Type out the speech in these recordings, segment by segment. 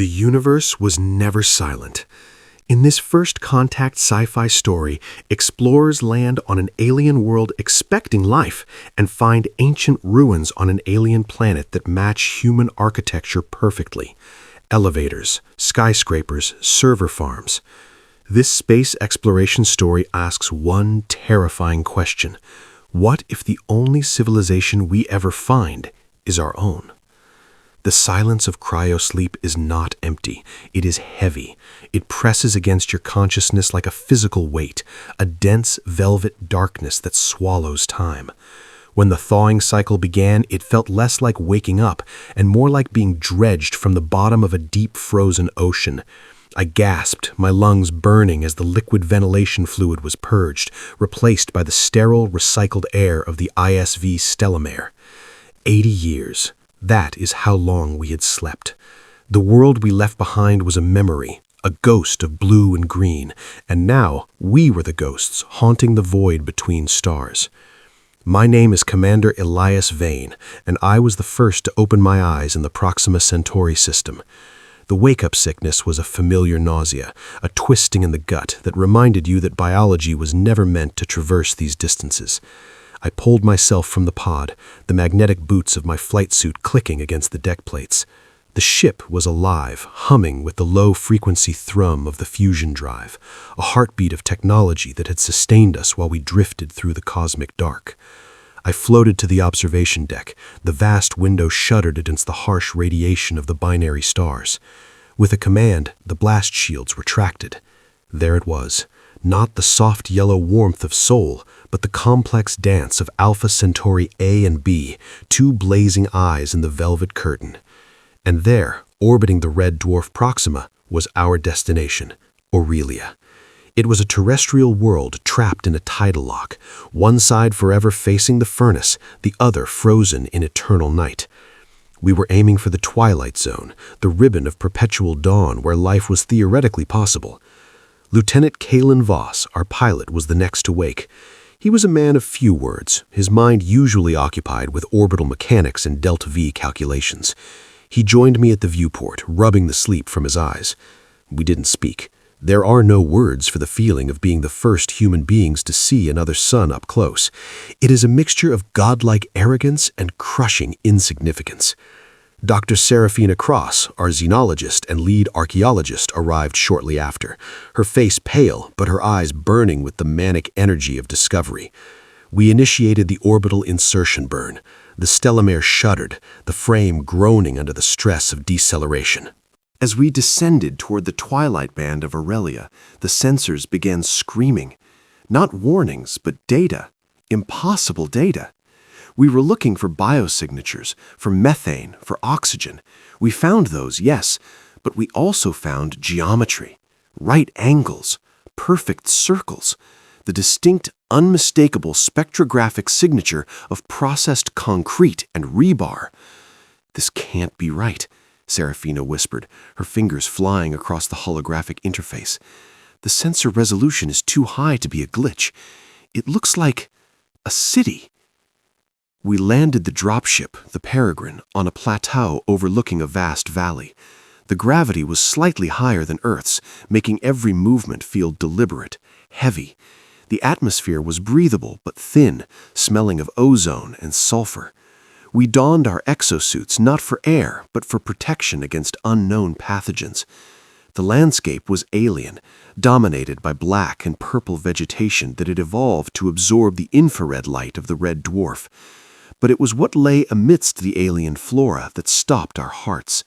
The universe was never silent. In this first contact sci-fi story, explorers land on an alien world expecting life and find ancient ruins on an alien planet that match human architecture perfectly. Elevators, skyscrapers, server farms. This space exploration story asks one terrifying question. What if the only civilization we ever find is our own? The silence of cryosleep is not empty. It is heavy. It presses against your consciousness like a physical weight, a dense velvet darkness that swallows time. When the thawing cycle began, it felt less like waking up and more like being dredged from the bottom of a deep frozen ocean. I gasped, my lungs burning as the liquid ventilation fluid was purged, replaced by the sterile, recycled air of the ISV Stellamare. 80 years. That is how long we had slept. The world we left behind was a memory, a ghost of blue and green, and now we were the ghosts haunting the void between stars. My name is Commander Elias Vane, and I was the first to open my eyes in the Proxima Centauri system. The wake-up sickness was a familiar nausea, a twisting in the gut that reminded you that biology was never meant to traverse these distances. I pulled myself from the pod, the magnetic boots of my flight suit clicking against the deck plates. The ship was alive, humming with the low-frequency thrum of the fusion drive, a heartbeat of technology that had sustained us while we drifted through the cosmic dark. I floated to the observation deck, the vast window shuddered against the harsh radiation of the binary stars. With a command, the blast shields retracted. There it was, not the soft yellow warmth of Sol, but the complex dance of Alpha Centauri A and B, two blazing eyes in the velvet curtain. And there, orbiting the red dwarf Proxima, was our destination, Aurelia. It was a terrestrial world trapped in a tidal lock, one side forever facing the furnace, the other frozen in eternal night. We were aiming for the twilight zone, the ribbon of perpetual dawn where life was theoretically possible. Lieutenant Kalen Voss, our pilot, was the next to wake. He was a man of few words, his mind usually occupied with orbital mechanics and delta-V calculations. He joined me at the viewport, rubbing the sleep from his eyes. We didn't speak. There are no words for the feeling of being the first human beings to see another sun up close. It is a mixture of godlike arrogance and crushing insignificance. Dr. Serafina Cross, our xenologist and lead archaeologist, arrived shortly after, her face pale but her eyes burning with the manic energy of discovery. We initiated the orbital insertion burn. The Stellamare shuddered, the frame groaning under the stress of deceleration. As we descended toward the twilight band of Aurelia, the sensors began screaming. Not warnings, but data. Impossible data. We were looking for biosignatures, for methane, for oxygen. We found those, yes, but we also found geometry, right angles, perfect circles, the distinct, unmistakable spectrographic signature of processed concrete and rebar. "This can't be right," Serafina whispered, her fingers flying across the holographic interface. "The sensor resolution is too high to be a glitch. It looks like a city." We landed the dropship, the Peregrine, on a plateau overlooking a vast valley. The gravity was slightly higher than Earth's, making every movement feel deliberate, heavy. The atmosphere was breathable but thin, smelling of ozone and sulfur. We donned our exosuits not for air, but for protection against unknown pathogens. The landscape was alien, dominated by black and purple vegetation that had evolved to absorb the infrared light of the red dwarf. But it was what lay amidst the alien flora that stopped our hearts.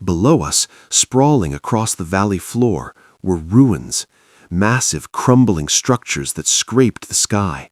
Below us, sprawling across the valley floor, were ruins, massive crumbling structures that scraped the sky.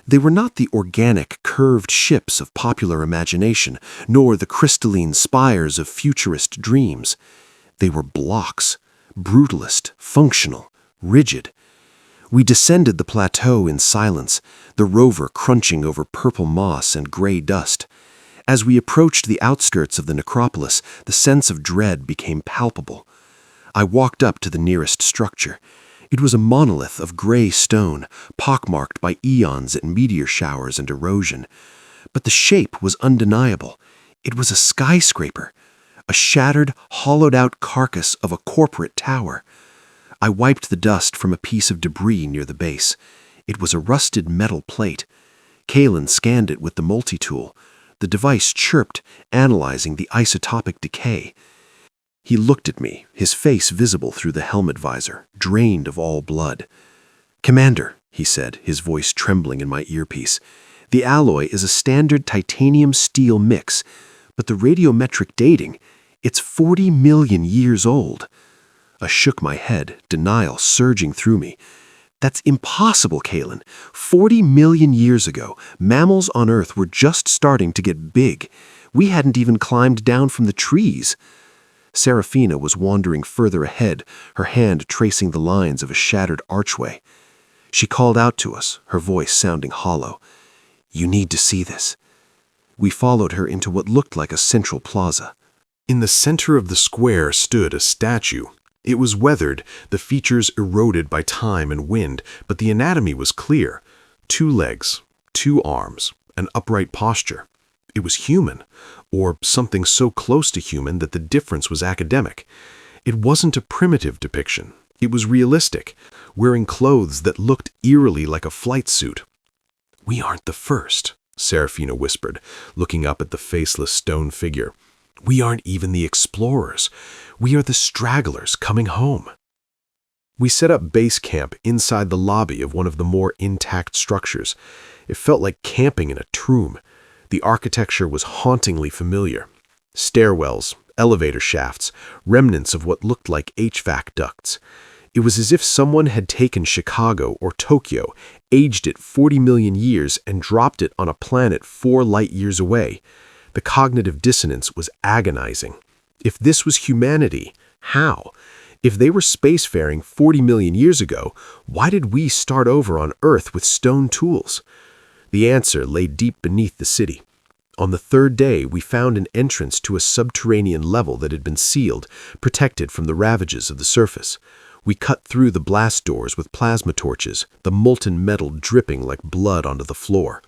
They were not the organic, curved ships of popular imagination, nor the crystalline spires of futurist dreams. They were blocks, brutalist, functional, rigid. We descended the plateau in silence, the rover crunching over purple moss and gray dust. As we approached the outskirts of the necropolis, the sense of dread became palpable. I walked up to the nearest structure. It was a monolith of gray stone, pockmarked by eons and meteor showers and erosion. But the shape was undeniable. It was a skyscraper. a shattered, hollowed-out carcass of a corporate tower. I wiped the dust from a piece of debris near the base. It was a rusted metal plate. Kalen scanned it with the multi-tool. The device chirped, analyzing the isotopic decay. He looked at me, his face visible through the helmet visor, drained of all blood. "Commander," he said, his voice trembling in my earpiece, "the alloy is a standard titanium-steel mix, but the radiometric dating, it's 40 million years old." I shook my head, denial surging through me. "That's impossible, Kalen. 40 million years ago, mammals on Earth were just starting to get big. We hadn't even climbed down from the trees." Serafina was wandering further ahead, her hand tracing the lines of a shattered archway. She called out to us, her voice sounding hollow. "You need to see this." We followed her into what looked like a central plaza. In the center of the square stood a statue. It was weathered, the features eroded by time and wind, but the anatomy was clear. 2 legs, 2 arms, an upright posture. It was human, or something so close to human that the difference was academic. It wasn't a primitive depiction. It was realistic, wearing clothes that looked eerily like a flight suit. "We aren't the first," Serafina whispered, looking up at the faceless stone figure. "We aren't even the explorers. We are the stragglers coming home." We set up base camp inside the lobby of one of the more intact structures. It felt like camping in a tomb. The architecture was hauntingly familiar. Stairwells, elevator shafts, remnants of what looked like HVAC ducts. It was as if someone had taken Chicago or Tokyo, aged it 40 million years, and dropped it on a planet 4 light years away. The cognitive dissonance was agonizing. If this was humanity, how? If they were spacefaring 40 million years ago, why did we start over on Earth with stone tools? The answer lay deep beneath the city. On the 3rd day, we found an entrance to a subterranean level that had been sealed, protected from the ravages of the surface. We cut through the blast doors with plasma torches, the molten metal dripping like blood onto the floor.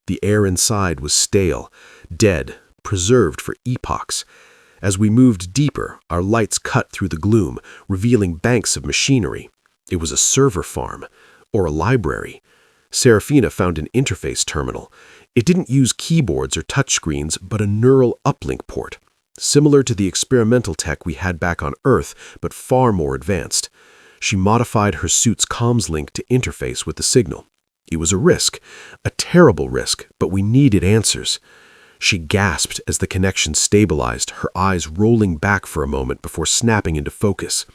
The air inside was stale, dead, preserved for epochs. As we moved deeper, our lights cut through the gloom, revealing banks of machinery. It was a server farm, or a library. Serafina found an interface terminal. It didn't use keyboards or touchscreens, but a neural uplink port, similar to the experimental tech we had back on Earth, but far more advanced. She modified her suit's comms link to interface with the signal. It was a risk, a terrible risk, but we needed answers. She gasped as the connection stabilized, her eyes rolling back for a moment before snapping into focus.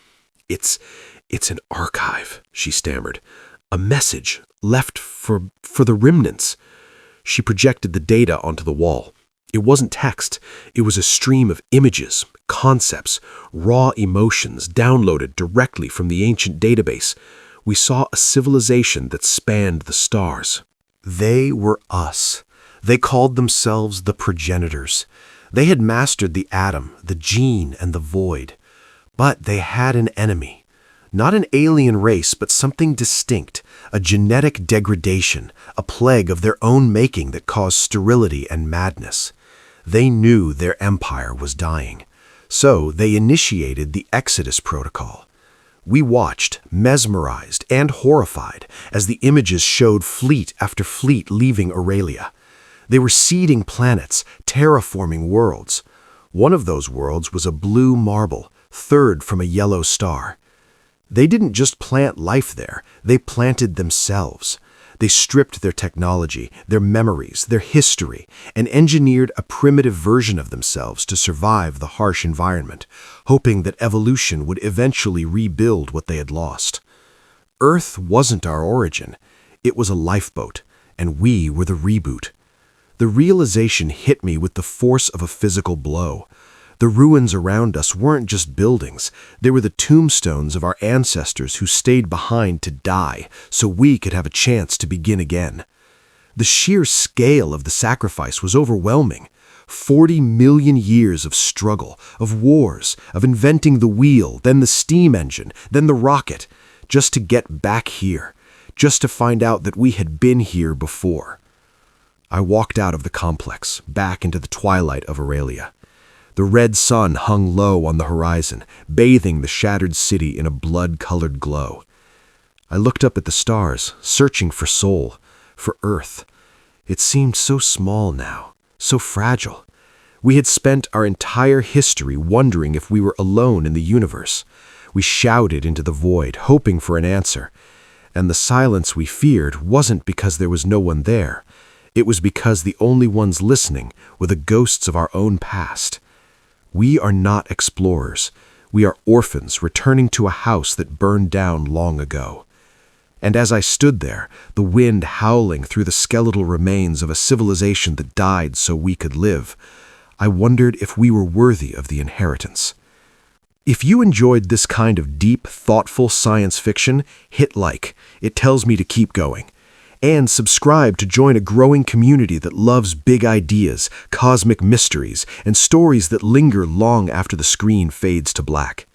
It's an archive," she stammered. "A message left for the remnants." She projected the data onto the wall. It wasn't text. It was a stream of images, concepts, raw emotions downloaded directly from the ancient database. We saw a civilization that spanned the stars. They were us. They called themselves the progenitors. They had mastered the atom, the gene, and the void. But they had an enemy. Not an alien race, but something distinct, a genetic degradation, a plague of their own making that caused sterility and madness. They knew their empire was dying. So they initiated the Exodus Protocol. We watched, mesmerized and horrified, as the images showed fleet after fleet leaving Aurelia. They were seeding planets, terraforming worlds. One of those worlds was a blue marble, 3rd from a yellow star. They didn't just plant life there, they planted themselves. They stripped their technology, their memories, their history, and engineered a primitive version of themselves to survive the harsh environment, hoping that evolution would eventually rebuild what they had lost. Earth wasn't our origin. It was a lifeboat, and we were the reboot. The realization hit me with the force of a physical blow. The ruins around us weren't just buildings. They were the tombstones of our ancestors who stayed behind to die so we could have a chance to begin again. The sheer scale of the sacrifice was overwhelming. 40 million years of struggle, of wars, of inventing the wheel, then the steam engine, then the rocket, just to get back here, just to find out that we had been here before. I walked out of the complex, back into the twilight of Aurelia. The red sun hung low on the horizon, bathing the shattered city in a blood-colored glow. I looked up at the stars, searching for soul, for Earth. It seemed so small now, so fragile. We had spent our entire history wondering if we were alone in the universe. We shouted into the void, hoping for an answer. And the silence we feared wasn't because there was no one there. It was because the only ones listening were the ghosts of our own past. We are not explorers. We are orphans returning to a house that burned down long ago. And as I stood there, the wind howling through the skeletal remains of a civilization that died so we could live, I wondered if we were worthy of the inheritance. If you enjoyed this kind of deep, thoughtful science fiction, hit like. It tells me to keep going. And subscribe to join a growing community that loves big ideas, cosmic mysteries, and stories that linger long after the screen fades to black.